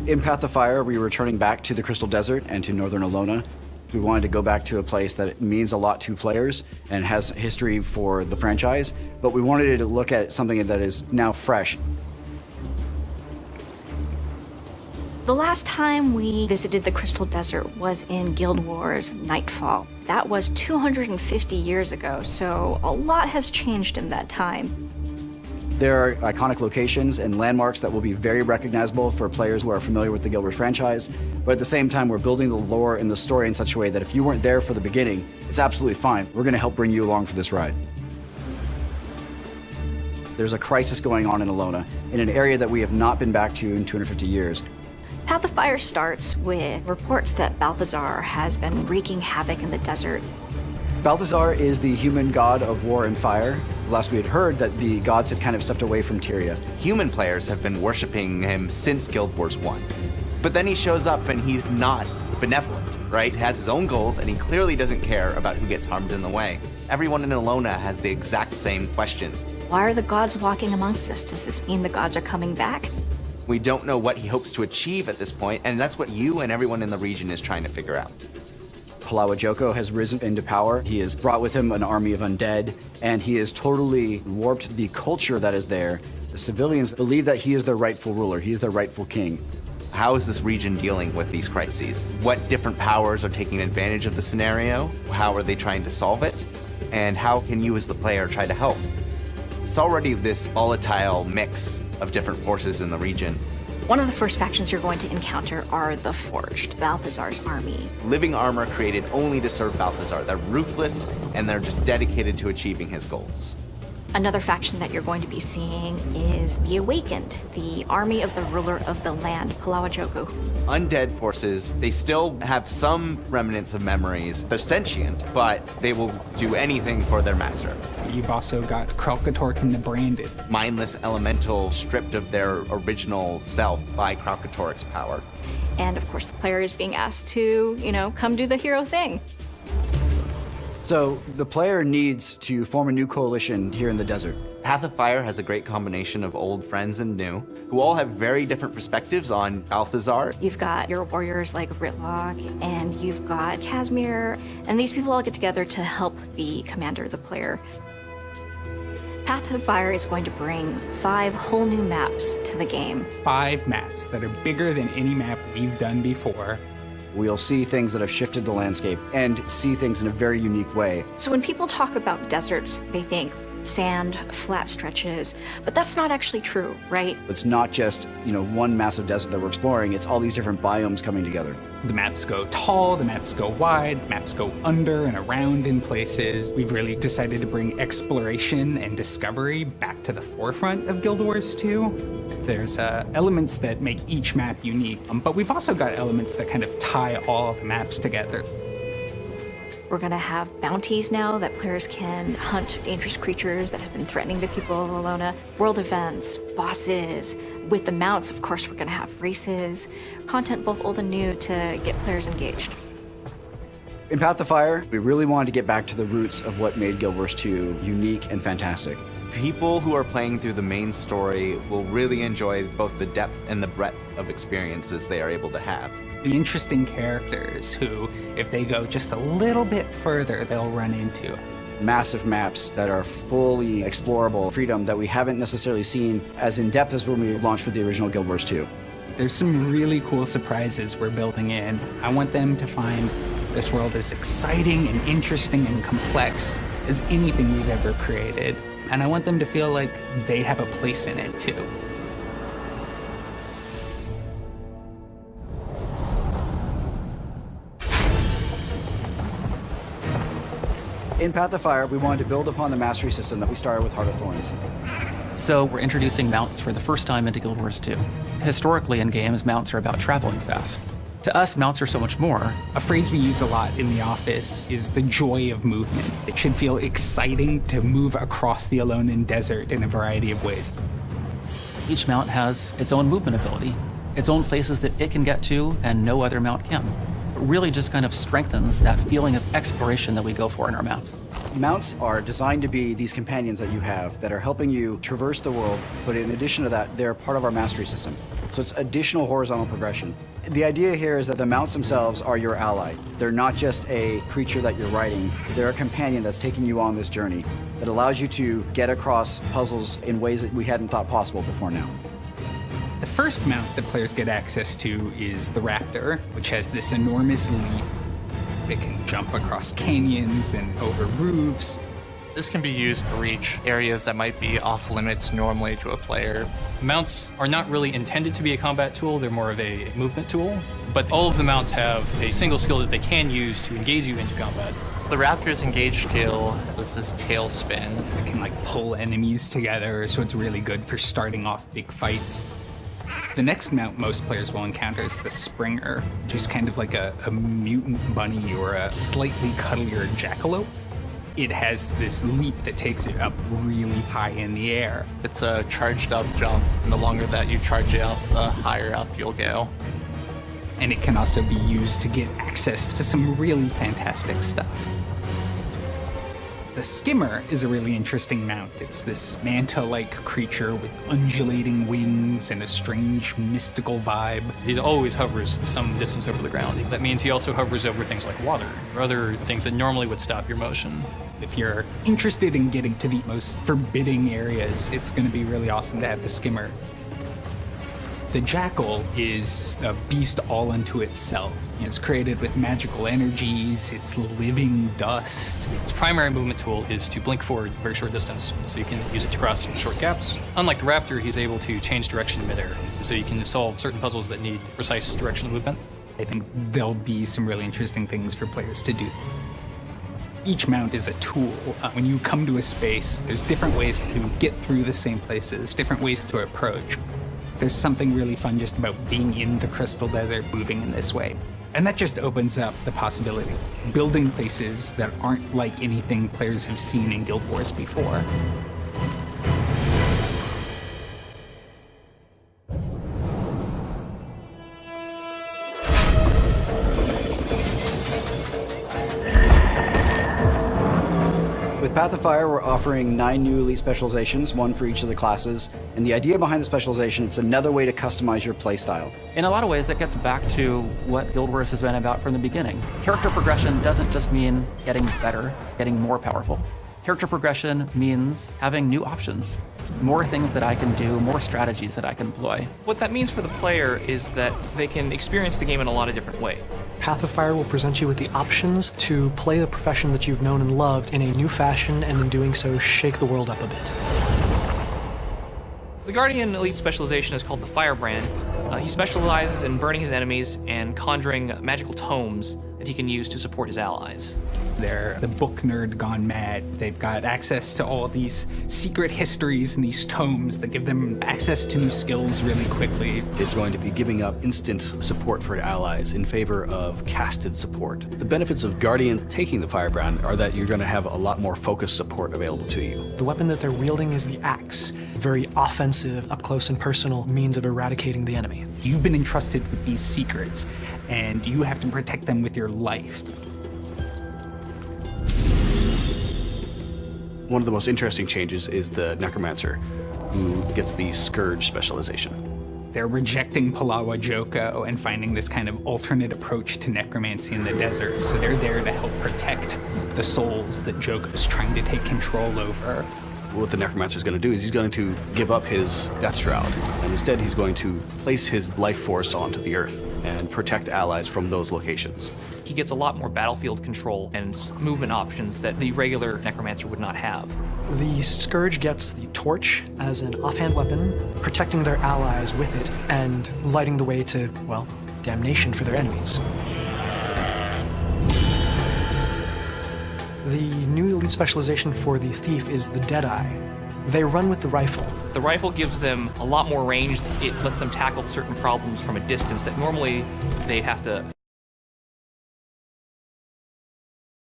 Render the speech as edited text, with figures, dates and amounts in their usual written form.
In Path of Fire, we were returning back to the Crystal Desert and to Northern Alona. We wanted to go back to a place that means a lot to players and has history for the franchise, but we wanted to look at something that is now fresh. The last time we visited the Crystal Desert was in Guild Wars Nightfall. That was 250 years ago, so a lot has changed in that time. There are iconic locations and landmarks that will be very recognizable for players who are familiar with the Guild Wars franchise, but at the same time, we're building the lore and the story in such a way that if you weren't there for the beginning, it's absolutely fine. We're going to help bring you along for this ride. There's a crisis going on in Alona, in an area that we have not been back to in 250 years. Path of Fire starts with reports that Balthazar has been wreaking havoc in the desert. Balthazar is the human god of war and fire. Last we had heard that the gods had kind of stepped away from Tyria. Human players have been worshiping him since Guild Wars 1. But then he shows up and he's not benevolent, right? He has his own goals and he clearly doesn't care about who gets harmed in the way. Everyone in Alona has the exact same questions. Why are the gods walking amongst us? Does this mean the gods are coming back? We don't know what he hopes to achieve at this point, and that's what you and everyone in the region is trying to figure out. Palawajoko has risen into power. He has brought with him an army of undead, and he has totally warped the culture that is there. The civilians believe that he is their rightful ruler. He is their rightful king. How is this region dealing with these crises? What different powers are taking advantage of the scenario? How are they trying to solve it? And how can you as the player try to help? It's already this volatile mix of different forces in the region. One of the first factions you're going to encounter are the Forged, Balthazar's army. Living armor created only to serve Balthazar. They're ruthless, and they're just dedicated to achieving his goals. Another faction that you're going to be seeing is the Awakened, the army of the ruler of the land, Palawajoko. Undead forces, they still have some remnants of memories. They're sentient, but they will do anything for their master. You've also got Kralkatorkin the Branded. Mindless elemental stripped of their original self by Kralkatork's power. And of course, the player is being asked to, come do the hero thing. So the player needs to form a new coalition here in the desert. Path of Fire has a great combination of old friends and new, who all have very different perspectives on Balthazar. You've got your warriors like Ritlock, and you've got Casimir, and these people all get together to help the commander, the player. Path of Fire is going to bring 5 whole new maps to the game. 5 maps that are bigger than any map we've done before. We'll see things that have shifted the landscape and see things in a very unique way. So when people talk about deserts, they think sand, flat stretches, but that's not actually true, right? It's not just, one massive desert that we're exploring, it's all these different biomes coming together. The maps go tall, the maps go wide, the maps go under and around in places. We've really decided to bring exploration and discovery back to the forefront of Guild Wars 2. There's elements that make each map unique, but we've also got elements that kind of tie all of the maps together. We're going to have bounties now that players can hunt dangerous creatures that have been threatening the people of Alona, world events, bosses. With the mounts, of course, we're going to have races, content both old and new to get players engaged. In Path of Fire, we really wanted to get back to the roots of what made Guild Wars 2 unique and fantastic. People who are playing through the main story will really enjoy both the depth and the breadth of experiences they are able to have. The interesting characters who, if they go just a little bit further, they'll run into. Massive maps that are fully explorable, freedom that we haven't necessarily seen as in-depth as when we launched with the original Guild Wars 2. There's some really cool surprises we're building in. I want them to find this world as exciting and interesting and complex as anything we've ever created. And I want them to feel like they have a place in it too. In Path of Fire, we wanted to build upon the mastery system that we started with Heart of Thorns. So we're introducing mounts for the first time into Guild Wars 2. Historically in games, mounts are about traveling fast. To us, mounts are so much more. A phrase we use a lot in the office is the joy of movement. It should feel exciting to move across the Alolan desert in a variety of ways. Each mount has its own movement ability, its own places that it can get to and no other mount can. It really just kind of strengthens that feeling of exploration that we go for in our maps. Mounts are designed to be these companions that you have that are helping you traverse the world, but in addition to that, they're part of our mastery system. So it's additional horizontal progression. The idea here is that the mounts themselves are your ally. They're not just a creature that you're riding, they're a companion that's taking you on this journey that allows you to get across puzzles in ways that we hadn't thought possible before now. The first mount that players get access to is the Raptor, which has this enormous leap. It can jump across canyons and over roofs. This can be used to reach areas that might be off limits normally to a player. Mounts are not really intended to be a combat tool, they're more of a movement tool. But all of the mounts have a single skill that they can use to engage you into combat. The Raptor's engage skill is this tail spin. It can like pull enemies together, so it's really good for starting off big fights. The next mount most players will encounter is the Springer, which is kind of like a mutant bunny or a slightly cuddlier jackalope. It has this leap that takes it up really high in the air. It's a charged up jump, and the longer that you charge it up, the higher up you'll go. And it can also be used to get access to some really fantastic stuff. The Skimmer is a really interesting mount. It's this manta-like creature with undulating wings and a strange mystical vibe. He always hovers some distance over the ground. That means he also hovers over things like water or other things that normally would stop your motion. If you're interested in getting to the most forbidding areas, it's going to be really awesome to have the Skimmer. The Jackal is a beast all unto itself. It's created with magical energies, it's living dust. Its primary movement tool is to blink forward a very short distance, so you can use it to cross short gaps. Unlike the Raptor, he's able to change direction in midair, so you can solve certain puzzles that need precise directional movement. I think there'll be some really interesting things for players to do. Each mount is a tool. When you come to a space, there's different ways to get through the same places, different ways to approach. There's something really fun just about being in the Crystal Desert, moving in this way. And that just opens up the possibility of building places that aren't like anything players have seen in Guild Wars before. With Path of Fire, we're offering 9 new elite specializations, 1 for each of the classes. And the idea behind the specialization, it's another way to customize your playstyle. In a lot of ways, that gets back to what Guild Wars has been about from the beginning. Character progression doesn't just mean getting better, getting more powerful. Character progression means having new options, more things that I can do, more strategies that I can employ. What that means for the player is that they can experience the game in a lot of different ways. Path of Fire will present you with the options to play the profession that you've known and loved in a new fashion, and in doing so, shake the world up a bit. The Guardian Elite specialization is called the Firebrand. He specializes in burning his enemies and conjuring magical tomes that he can use to support his allies. They're the book nerd gone mad. They've got access to all these secret histories and these tomes that give them access to new skills really quickly. It's going to be giving up instant support for allies in favor of casted support. The benefits of Guardians taking the Firebrand are that you're going to have a lot more focused support available to you. The weapon that they're wielding is the axe, a very offensive, up-close and personal means of eradicating the enemy. You've been entrusted with these secrets, and you have to protect them with your life. One of the most interesting changes is the Necromancer, who gets the Scourge specialization. They're rejecting Palawa Joko and finding this kind of alternate approach to necromancy in the desert, so they're there to help protect the souls that Joko's trying to take control over. What the Necromancer is going to do is he's going to give up his Death Shroud, and instead he's going to place his life force onto the Earth and protect allies from those locations. He gets a lot more battlefield control and movement options that the regular Necromancer would not have. The Scourge gets the torch as an offhand weapon, protecting their allies with it, and lighting the way to, well, damnation for their enemies. The new elite specialization for the Thief is the Deadeye. They run with the rifle. The rifle gives them a lot more range. It lets them tackle certain problems from a distance that normally they'd have to